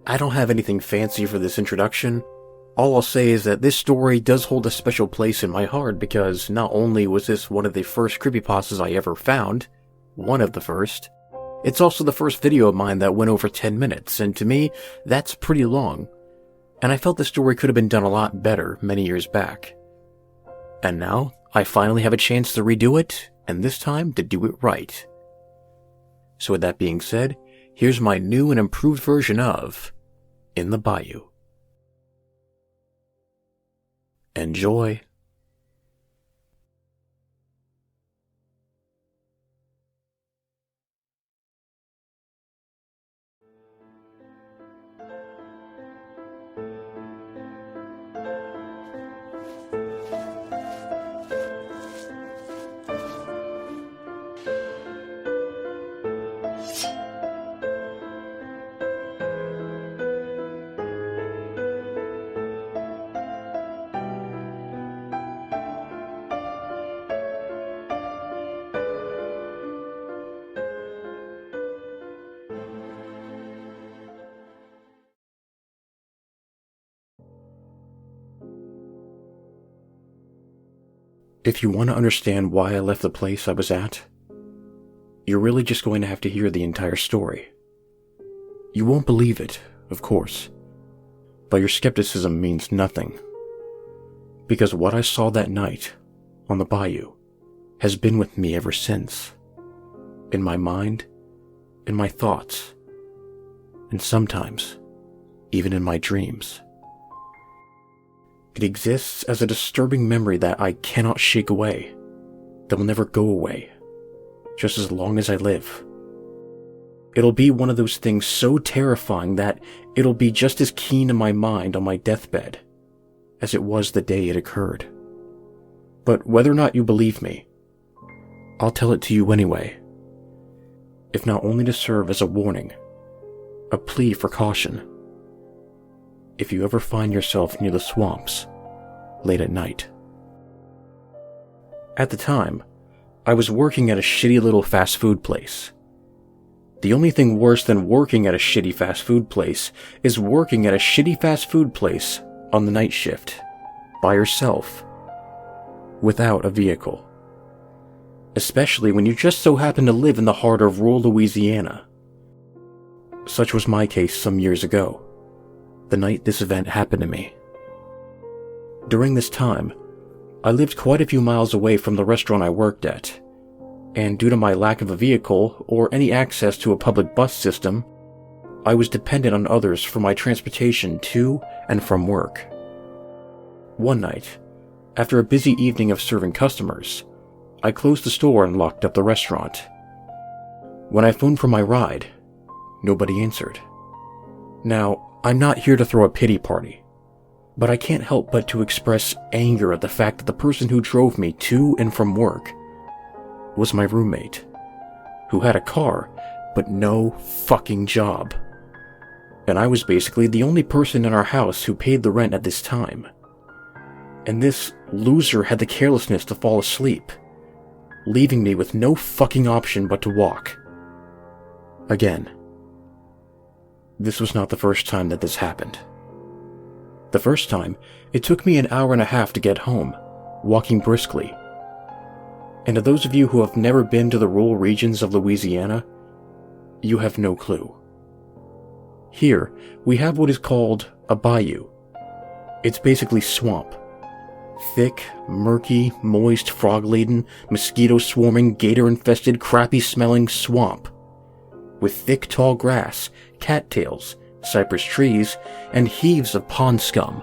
I don't have anything fancy for this introduction. All I'll say is that this story does hold a special place in my heart because not only was this one of the first creepypastas I ever found, one of the first, it's also the first video of mine that went over 10 minutes, and to me, that's pretty long. And I felt the story could have been done a lot better many years back. And now, I finally have a chance to redo it, and this time to do it right. So with that being said, here's my new and improved version of In the Bayou. Enjoy. If you want to understand why I left the place I was at, you're really just going to have to hear the entire story. You won't believe it, of course, but your skepticism means nothing. Because what I saw that night on the bayou has been with me ever since. In my mind, in my thoughts, and sometimes even in my dreams. It exists as a disturbing memory that I cannot shake away, that will never go away, just as long as I live. It'll be one of those things so terrifying that it'll be just as keen in my mind on my deathbed as it was the day it occurred. But whether or not you believe me, I'll tell it to you anyway, if not only to serve as a warning, a plea for caution. If you ever find yourself near the swamps, late at night. At the time, I was working at a shitty little fast food place. The only thing worse than working at a shitty fast food place is working at a shitty fast food place on the night shift, by yourself, without a vehicle. Especially when you just so happen to live in the heart of rural Louisiana. Such was my case some years ago, the night this event happened to me. During this time, I lived quite a few miles away from the restaurant I worked at, and due to my lack of a vehicle or any access to a public bus system, I was dependent on others for my transportation to and from work. One night, after a busy evening of serving customers, I closed the store and locked up the restaurant. When I phoned for my ride, nobody answered. Now, I'm not here to throw a pity party, but I can't help but to express anger at the fact that the person who drove me to and from work was my roommate, who had a car, but no fucking job. And I was basically the only person in our house who paid the rent at this time. And this loser had the carelessness to fall asleep, leaving me with no fucking option but to walk. Again. This was not the first time that this happened. The first time, it took me an hour and a half to get home, walking briskly. And to those of you who have never been to the rural regions of Louisiana, you have no clue. Here, we have what is called a bayou. It's basically swamp. Thick, murky, moist, frog-laden, mosquito-swarming, gator-infested, crappy-smelling swamp. With thick, tall grass, cattails, cypress trees, and heaves of pond scum.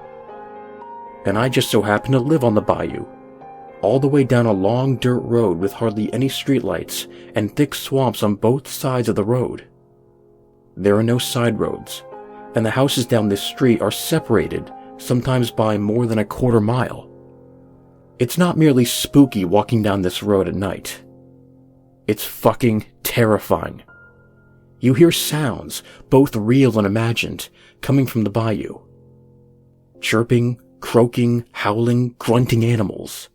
And I just so happen to live on the bayou, all the way down a long dirt road with hardly any streetlights and thick swamps on both sides of the road. There are no side roads, and the houses down this street are separated, sometimes by more than a quarter mile. It's not merely spooky walking down this road at night. It's fucking terrifying. You hear sounds, both real and imagined, coming from the bayou. Chirping, croaking, howling, grunting animals.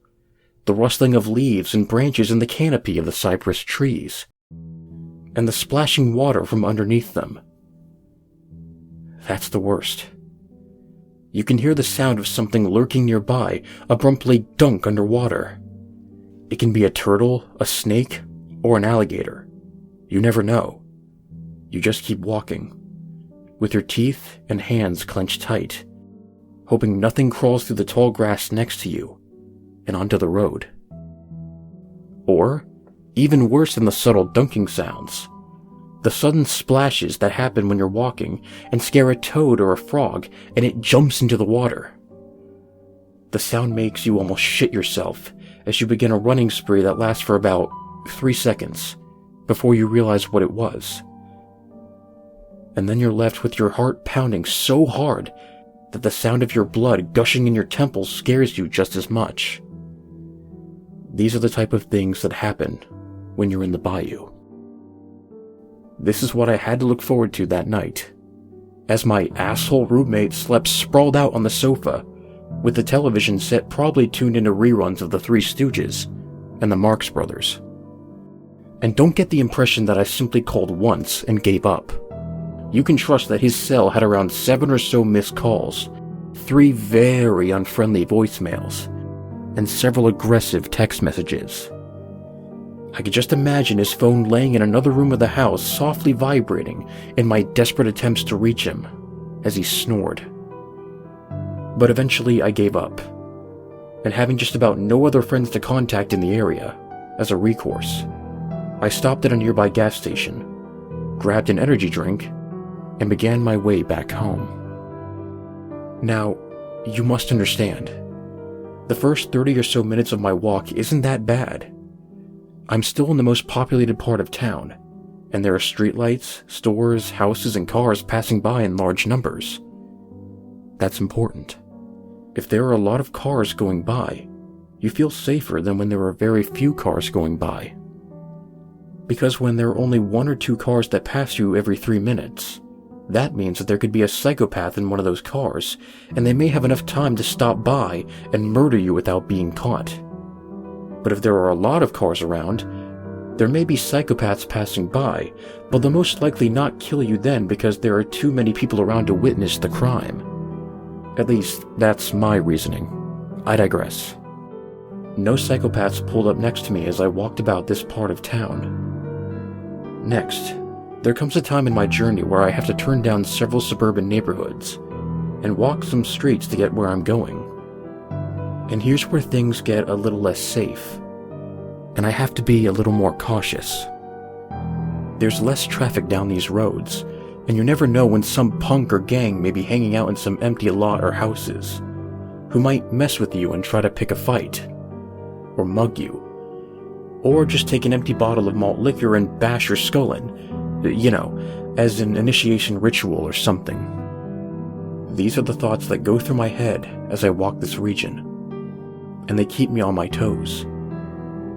The rustling of leaves and branches in the canopy of the cypress trees. And the splashing water from underneath them. That's the worst. You can hear the sound of something lurking nearby abruptly dunk underwater. It can be a turtle, a snake, or an alligator. You never know. You just keep walking, with your teeth and hands clenched tight, hoping nothing crawls through the tall grass next to you and onto the road. Or, even worse than the subtle dunking sounds, the sudden splashes that happen when you're walking and scare a toad or a frog and it jumps into the water. The sound makes you almost shit yourself as you begin a running spree that lasts for about 3 seconds before you realize what it was. And then you're left with your heart pounding so hard that the sound of your blood gushing in your temples scares you just as much. These are the type of things that happen when you're in the bayou. This is what I had to look forward to that night, as my asshole roommate slept sprawled out on the sofa, with the television set probably tuned into reruns of the Three Stooges and the Marx Brothers. And don't get the impression that I simply called once and gave up. You can trust that his cell had around 7 or so missed calls, 3 very unfriendly voicemails, and several aggressive text messages. I could just imagine his phone laying in another room of the house, softly vibrating in my desperate attempts to reach him as he snored. But eventually I gave up, and having just about no other friends to contact in the area, as a recourse, I stopped at a nearby gas station, grabbed an energy drink, and began my way back home. Now, you must understand, the first 30 or so minutes of my walk isn't that bad. I'm still in the most populated part of town, and there are streetlights, stores, houses, and cars passing by in large numbers. That's important. If there are a lot of cars going by, you feel safer than when there are very few cars going by. Because when there are only 1 or 2 cars that pass you every 3 minutes, that means that there could be a psychopath in one of those cars, and they may have enough time to stop by and murder you without being caught. But if there are a lot of cars around, there may be psychopaths passing by, but they'll most likely not kill you then because there are too many people around to witness the crime. At least, that's my reasoning. I digress. No psychopaths pulled up next to me as I walked about this part of town. Next, there comes a time in my journey where I have to turn down several suburban neighborhoods and walk some streets to get where I'm going. And here's where things get a little less safe, and I have to be a little more cautious. There's less traffic down these roads, and you never know when some punk or gang may be hanging out in some empty lot or houses, who might mess with you and try to pick a fight, or mug you, or just take an empty bottle of malt liquor and bash your skull in, as an initiation ritual or something. These are the thoughts that go through my head as I walk this region, and they keep me on my toes,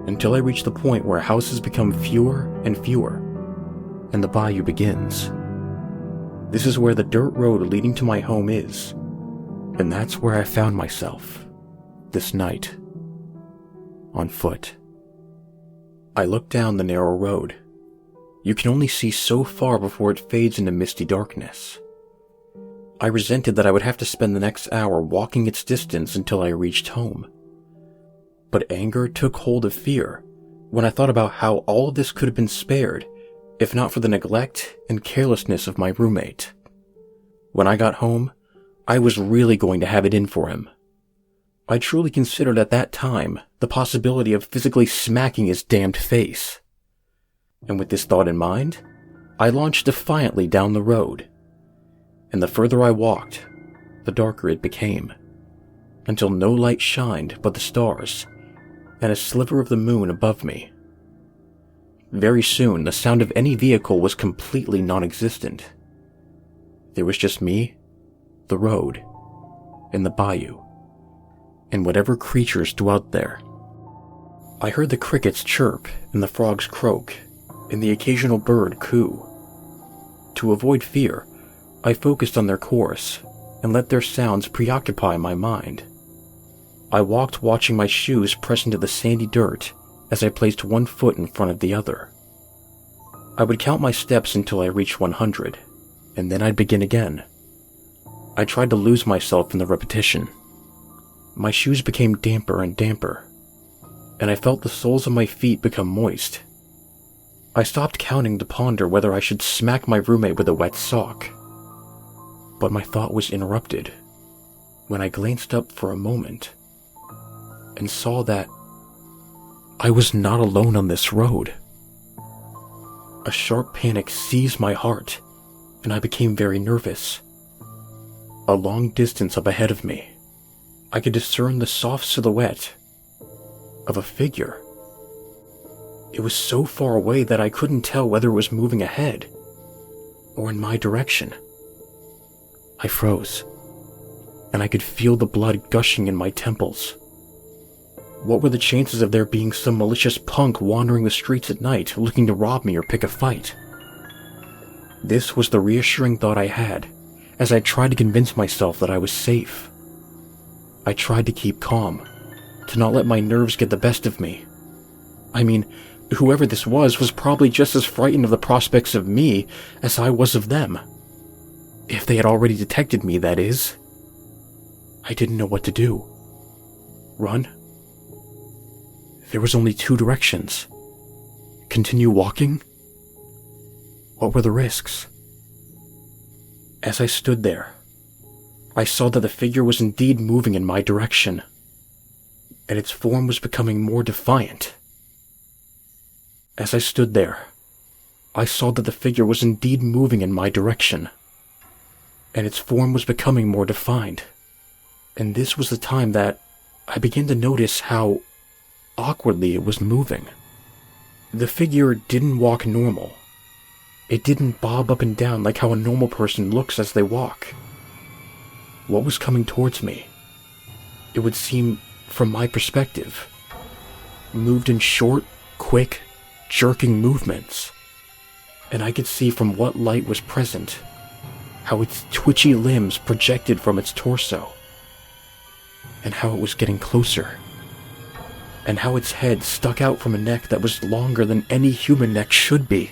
until I reach the point where houses become fewer and fewer, and the bayou begins. This is where the dirt road leading to my home is, and that's where I found myself, this night, on foot. I look down the narrow road. You can only see so far before it fades into misty darkness. I resented that I would have to spend the next hour walking its distance until I reached home. But anger took hold of fear when I thought about how all of this could have been spared if not for the neglect and carelessness of my roommate. When I got home, I was really going to have it in for him. I truly considered at that time the possibility of physically smacking his damned face. And with this thought in mind, I launched defiantly down the road. And the further I walked, the darker it became, until no light shined but the stars and a sliver of the moon above me. Very soon, the sound of any vehicle was completely non-existent. There was just me, the road, and the bayou, and whatever creatures dwelt there. I heard the crickets chirp and the frogs croak, and the occasional bird coo. To avoid fear, I focused on their chorus and let their sounds preoccupy my mind. I walked watching my shoes press into the sandy dirt as I placed one foot in front of the other. I would count my steps until I reached 100, and then I'd begin again, I tried to lose myself in the repetition. My shoes became damper and damper, and I felt the soles of my feet become moist. I stopped counting to ponder whether I should smack my roommate with a wet sock. But my thought was interrupted when I glanced up for a moment and saw that I was not alone on this road. A sharp panic seized my heart, and I became very nervous. A long distance up ahead of me, I could discern the soft silhouette of a figure. It was so far away that I couldn't tell whether it was moving ahead or in my direction. I froze, and I could feel the blood gushing in my temples. What were the chances of there being some malicious punk wandering the streets at night looking to rob me or pick a fight? This was the reassuring thought I had as I tried to convince myself that I was safe. I tried to keep calm, to not let my nerves get the best of me. I mean, whoever this was probably just as frightened of the prospects of me as I was of them. If they had already detected me, that is. I didn't know what to do. Run? There was only two directions. Continue walking? What were the risks? As I stood there, I saw that the figure was indeed moving in my direction, and its form was becoming more defiant. As I stood there, I saw that the figure was indeed moving in my direction, and its form was becoming more defined. And this was the time that I began to notice how awkwardly it was moving. The figure didn't walk normal. It didn't bob up and down like how a normal person looks as they walk. What was coming towards me, it would seem, from my perspective, moved in short, quick, jerking movements, and I could see from what light was present how its twitchy limbs projected from its torso, and how it was getting closer, and how its head stuck out from a neck that was longer than any human neck should be,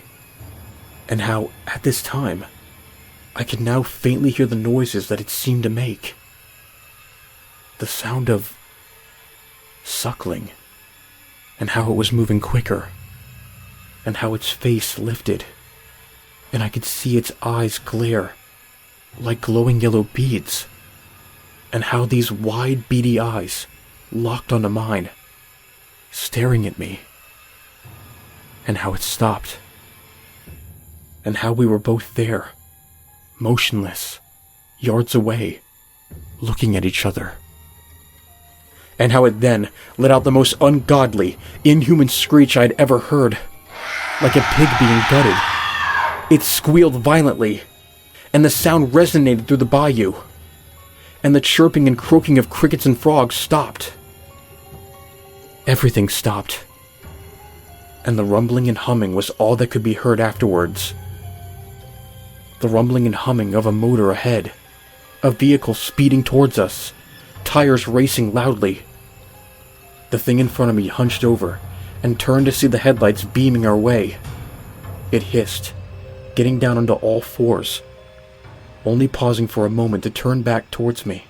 and how, at this time, I could now faintly hear the noises that it seemed to make. The sound of suckling, and how it was moving quicker, and how its face lifted, and I could see its eyes glare like glowing yellow beads, and how these wide, beady eyes locked onto mine, staring at me, and how it stopped, and how we were both there, motionless, yards away, looking at each other. And how it then let out the most ungodly, inhuman screech I had ever heard, like a pig being gutted. It squealed violently, and the sound resonated through the bayou, and the chirping and croaking of crickets and frogs stopped. Everything stopped, and the rumbling and humming was all that could be heard afterwards. The rumbling and humming of a motor ahead, a vehicle speeding towards us, tires racing loudly. The thing in front of me hunched over and turned to see the headlights beaming our way. It hissed, getting down onto all fours, only pausing for a moment to turn back towards me,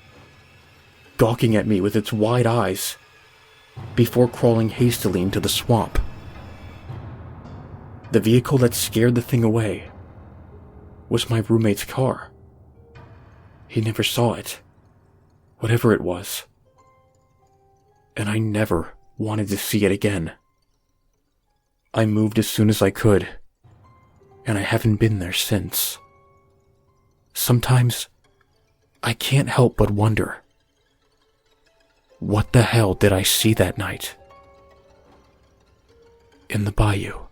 gawking at me with its wide eyes, before crawling hastily into the swamp. The vehicle that scared the thing away was my roommate's car. He never saw it, whatever it was, and I never wanted to see it again. I moved as soon as I could, and I haven't been there since. Sometimes I can't help but wonder, what the hell did I see that night in the bayou?